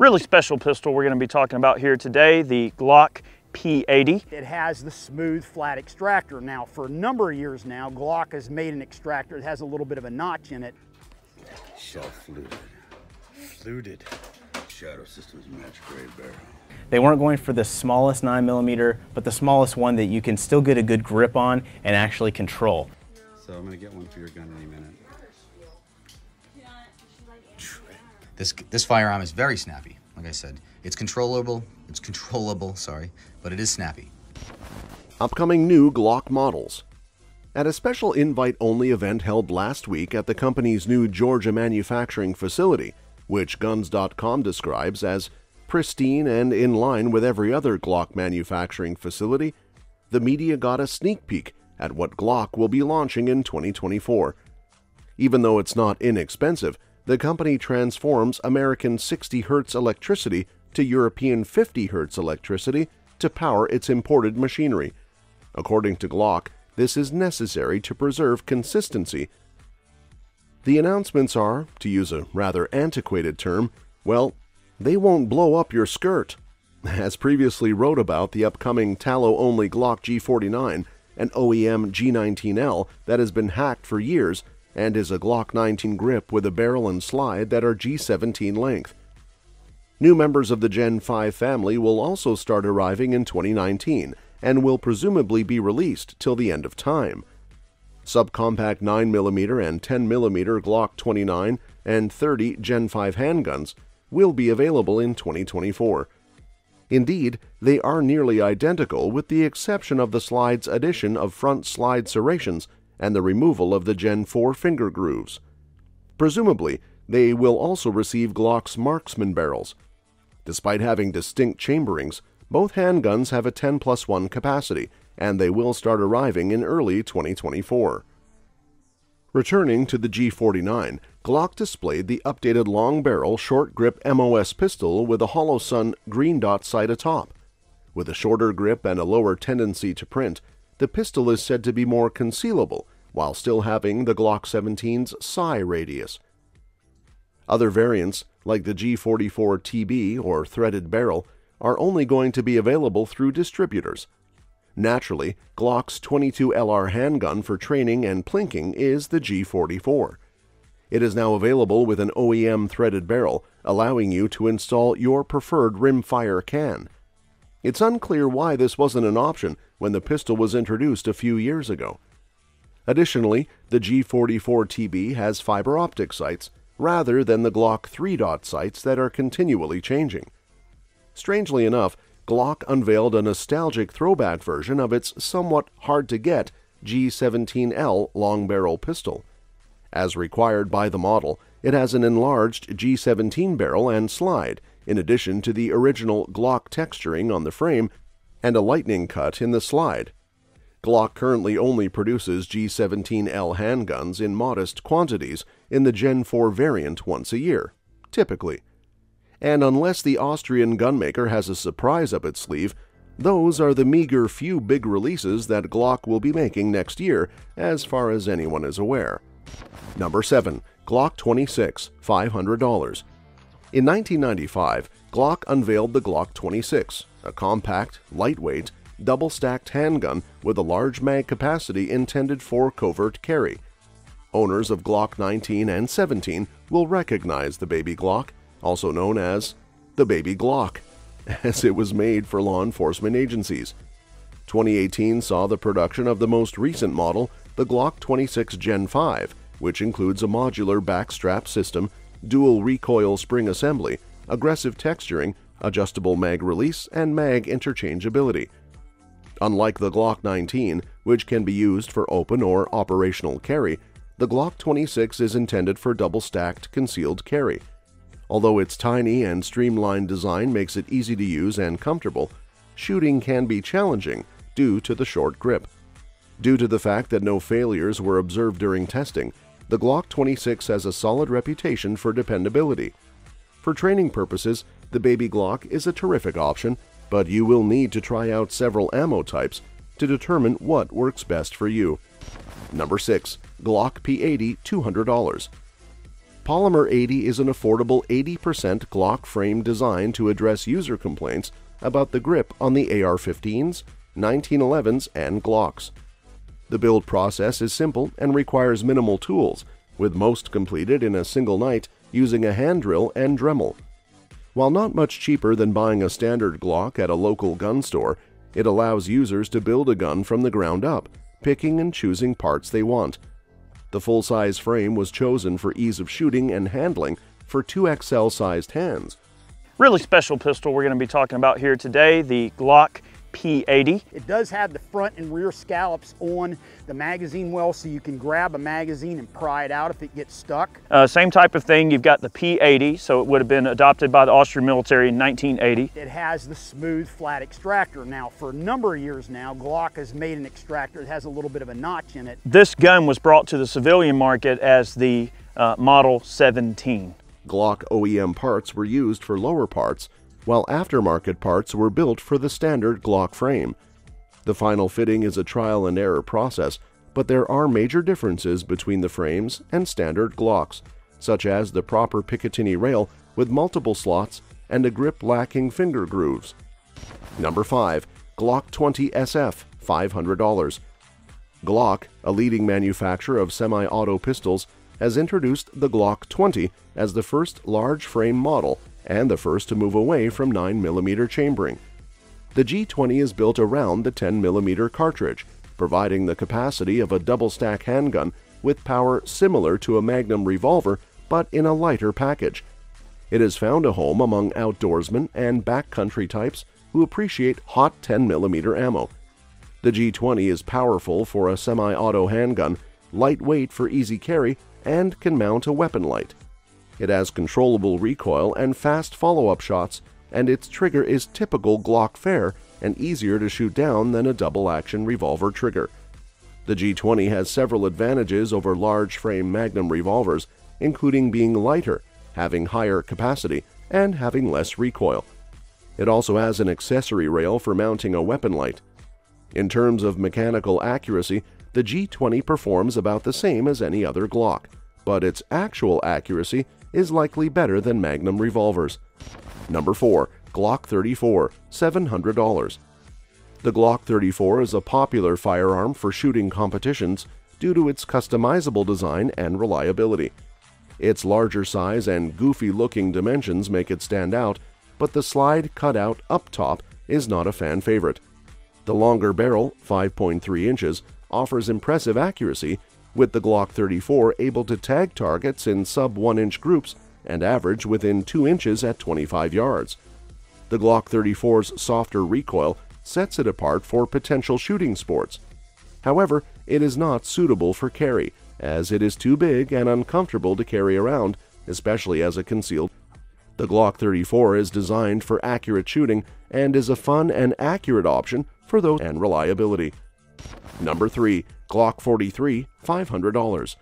really special pistol we're going to be talking about here today, the Glock P80. It has the smooth flat extractor. Now for a number of years now, Glock has made an extractor that has a little bit of a notch in it. Shell fluted. Shadow systems match grade barrel. They weren't going for the smallest 9mm, but the smallest one that you can still get a good grip on and actually control. So I'm gonna get one for your gun any minute. This firearm is very snappy. Like I said, it's controllable, but it is snappy. Upcoming new Glock models. At a special invite-only event held last week at the company's new Georgia manufacturing facility, which Guns.com describes as pristine and in line with every other Glock manufacturing facility, the media got a sneak peek at what Glock will be launching in 2024. Even though it's not inexpensive, the company transforms American 60 Hz electricity to European 50 Hz electricity to power its imported machinery. According to Glock, this is necessary to preserve consistency. The announcements are, to use a rather antiquated term, well, they won't blow up your skirt. As previously wrote about the upcoming tallow-only Glock G49, an OEM G19L that has been hacked for years and is a Glock 19 grip with a barrel and slide that are G17 length. New members of the Gen 5 family will also start arriving in 2019 and will presumably be released till the end of time. Subcompact 9mm and 10mm Glock 29 and 30 Gen 5 handguns will be available in 2024. Indeed, they are nearly identical with the exception of the slide's addition of front slide serrations and the removal of the Gen 4 finger grooves. Presumably, they will also receive Glock's marksman barrels. Despite having distinct chamberings, both handguns have a 10+1 capacity, and they will start arriving in early 2024. Returning to the G49, Glock displayed the updated long-barrel short-grip MOS pistol with a hollow sun green dot sight atop. With a shorter grip and a lower tendency to print, the pistol is said to be more concealable while still having the Glock 17's SI radius. Other variants, like the G44 TB or threaded barrel, are only going to be available through distributors. Naturally, Glock's 22 LR handgun for training and plinking is the G44. It is now available with an OEM threaded barrel, allowing you to install your preferred rimfire can. It's unclear why this wasn't an option when the pistol was introduced a few years ago. Additionally, the G44 TB has fiber optic sights rather than the Glock 3-dot sights that are continually changing. Strangely enough, Glock unveiled a nostalgic throwback version of its somewhat hard-to-get G17L long-barrel pistol. As required by the model, it has an enlarged G17 barrel and slide, in addition to the original Glock texturing on the frame and a lightning cut in the slide. Glock currently only produces G17L handguns in modest quantities in the Gen 4 variant once a year, typically. And unless the Austrian gunmaker has a surprise up its sleeve, those are the meager few big releases that Glock will be making next year, as far as anyone is aware. Number 7. Glock 26, $500. In 1995, Glock unveiled the Glock 26, a compact, lightweight, double-stacked handgun with a large mag capacity intended for covert carry. Owners of Glock 19 and 17 will recognize the Baby Glock, also known as the Baby Glock, as it was made for law enforcement agencies. 2018 saw the production of the most recent model, the Glock 26 Gen 5, which includes a modular backstrap system, dual recoil spring assembly, aggressive texturing, adjustable mag release, and mag interchangeability. Unlike the Glock 19, which can be used for open or operational carry, the Glock 26 is intended for double-stacked concealed carry. Although its tiny and streamlined design makes it easy to use and comfortable, shooting can be challenging due to the short grip. Due to the fact that no failures were observed during testing, the Glock 26 has a solid reputation for dependability. For training purposes, the Baby Glock is a terrific option, but you will need to try out several ammo types to determine what works best for you. Number 6. Glock P80, $200. Polymer 80 is an affordable 80% Glock frame designed to address user complaints about the grip on the AR-15s, 1911s, and Glocks. The build process is simple and requires minimal tools, with most completed in a single night using a hand drill and Dremel. While not much cheaper than buying a standard Glock at a local gun store, it allows users to build a gun from the ground up, picking and choosing parts they want. The full-size frame was chosen for ease of shooting and handling for 2XL-sized hands. Really special pistol we're going to be talking about here today, the Glock P80. It does have the front and rear scallops on the magazine well, so you can grab a magazine and pry it out if it gets stuck. Same type of thing, you've got the P80, so it would have been adopted by the Austrian military in 1980. It has the smooth flat extractor. Now, for a number of years now, Glock has made an extractor that has a little bit of a notch in it. This gun was brought to the civilian market as the Model 17. Glock OEM parts were used for lower parts, while aftermarket parts were built for the standard Glock frame. The final fitting is a trial and error process, but there are major differences between the frames and standard Glocks, such as the proper Picatinny rail with multiple slots and a grip-lacking finger grooves. Number 5. Glock 20 SF, $500. Glock, a leading manufacturer of semi-auto pistols, has introduced the Glock 20 as the first large frame model and the first to move away from 9mm chambering. The G20 is built around the 10mm cartridge, providing the capacity of a double-stack handgun with power similar to a Magnum revolver but in a lighter package. It has found a home among outdoorsmen and backcountry types who appreciate hot 10mm ammo. The G20 is powerful for a semi-auto handgun, lightweight for easy carry, and can mount a weapon light. It has controllable recoil and fast follow-up shots, and its trigger is typical Glock fare and easier to shoot down than a double-action revolver trigger. The G20 has several advantages over large-frame Magnum revolvers, including being lighter, having higher capacity, and having less recoil. It also has an accessory rail for mounting a weapon light. In terms of mechanical accuracy, the G20 performs about the same as any other Glock, but its actual accuracy is likely better than Magnum revolvers. Number 4. Glock 34, $700. The Glock 34 is a popular firearm for shooting competitions due to its customizable design and reliability. Its larger size and goofy-looking dimensions make it stand out, but the slide cutout up top is not a fan favorite. The longer barrel, 5.3 inches, offers impressive accuracy, with the Glock 34 able to tag targets in sub-1-inch groups and average within 2 inches at 25 yards. The Glock 34's softer recoil sets it apart for potential shooting sports. However, it is not suitable for carry, as it is too big and uncomfortable to carry around, especially as a concealed. The Glock 34 is designed for accurate shooting and is a fun and accurate option for those and reliability. Number 3. Glock 43, $500.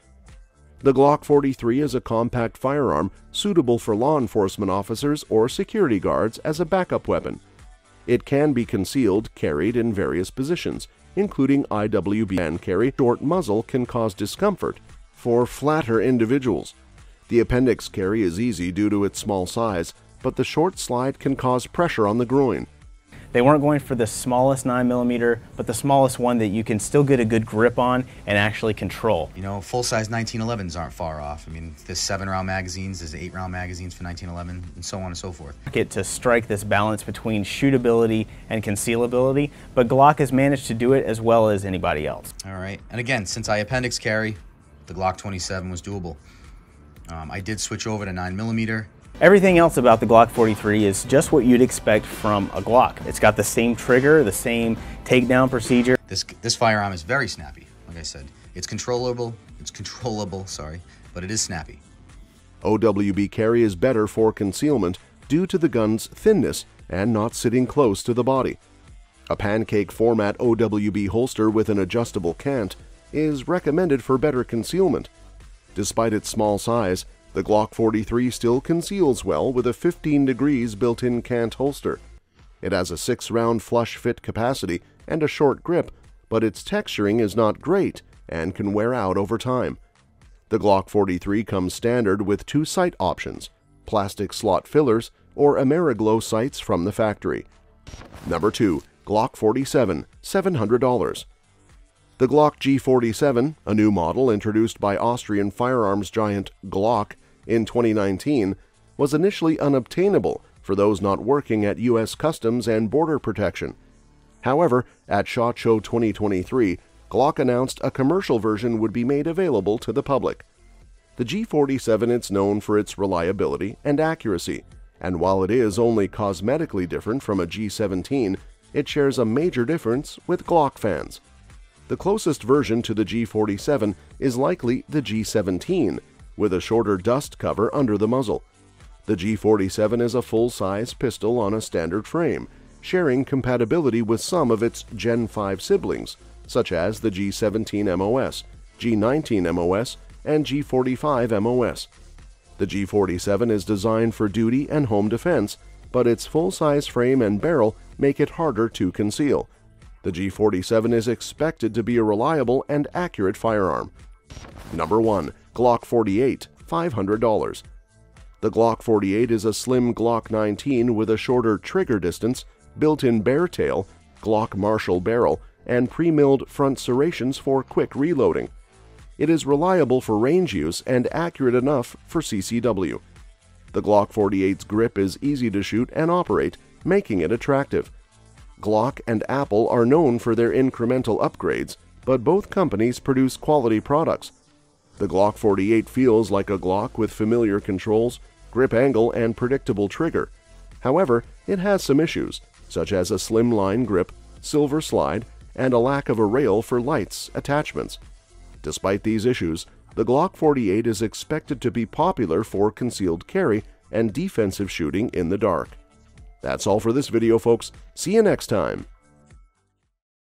The Glock 43 is a compact firearm suitable for law enforcement officers or security guards as a backup weapon. It can be concealed, carried in various positions, including IWB and carry. Short muzzle can cause discomfort for flatter individuals. The appendix carry is easy due to its small size, but the short slide can cause pressure on the groin. They weren't going for the smallest 9mm, but the smallest one that you can still get a good grip on and actually control. You know, full-size 1911s aren't far off. I mean, there's 7-round magazines, there's 8-round magazines for 1911, and so on and so forth. To strike this balance between shootability and concealability, but Glock has managed to do it as well as anybody else. All right, and again, since I appendix carry, the Glock 27 was doable. I did switch over to 9mm. Everything else about the Glock 43 is just what you'd expect from a Glock. It's got the same trigger, the same takedown procedure. This firearm is very snappy, like I said. It's controllable, but it is snappy. OWB carry is better for concealment due to the gun's thinness and not sitting close to the body. A pancake format OWB holster with an adjustable cant is recommended for better concealment. Despite its small size, the Glock 43 still conceals well with a 15 degrees built-in cant holster. It has a 6-round flush fit capacity and a short grip, but its texturing is not great and can wear out over time. The Glock 43 comes standard with 2 sight options, plastic slot fillers or Ameriglow sights from the factory. Number 2. Glock 47, $700. The Glock G47, a new model introduced by Austrian firearms giant Glock in 2019, was initially unobtainable for those not working at U.S. Customs and Border Protection. However, at SHOT Show 2023, Glock announced a commercial version would be made available to the public. The G47 is known for its reliability and accuracy, and while it is only cosmetically different from a G17, it shares a major difference with Glock fans. The closest version to the G47 is likely the G17, with a shorter dust cover under the muzzle. The G47 is a full-size pistol on a standard frame, sharing compatibility with some of its Gen 5 siblings, such as the G17 MOS, G19 MOS, and G45 MOS. The G47 is designed for duty and home defense, but its full-size frame and barrel make it harder to conceal. The G47 is expected to be a reliable and accurate firearm. Number 1. Glock 48, $500. The Glock 48 is a slim Glock 19 with a shorter trigger distance, built-in bear tail, Glock Marshall barrel, and pre-milled front serrations for quick reloading. It is reliable for range use and accurate enough for CCW. The Glock 48's grip is easy to shoot and operate, making it attractive. Glock and Apple are known for their incremental upgrades, but both companies produce quality products. The Glock 48 feels like a Glock with familiar controls, grip angle, and predictable trigger. However, it has some issues, such as a slimline grip, silver slide, and a lack of a rail for lights attachments. Despite these issues, the Glock 48 is expected to be popular for concealed carry and defensive shooting in the dark. That's all for this video, folks. See you next time.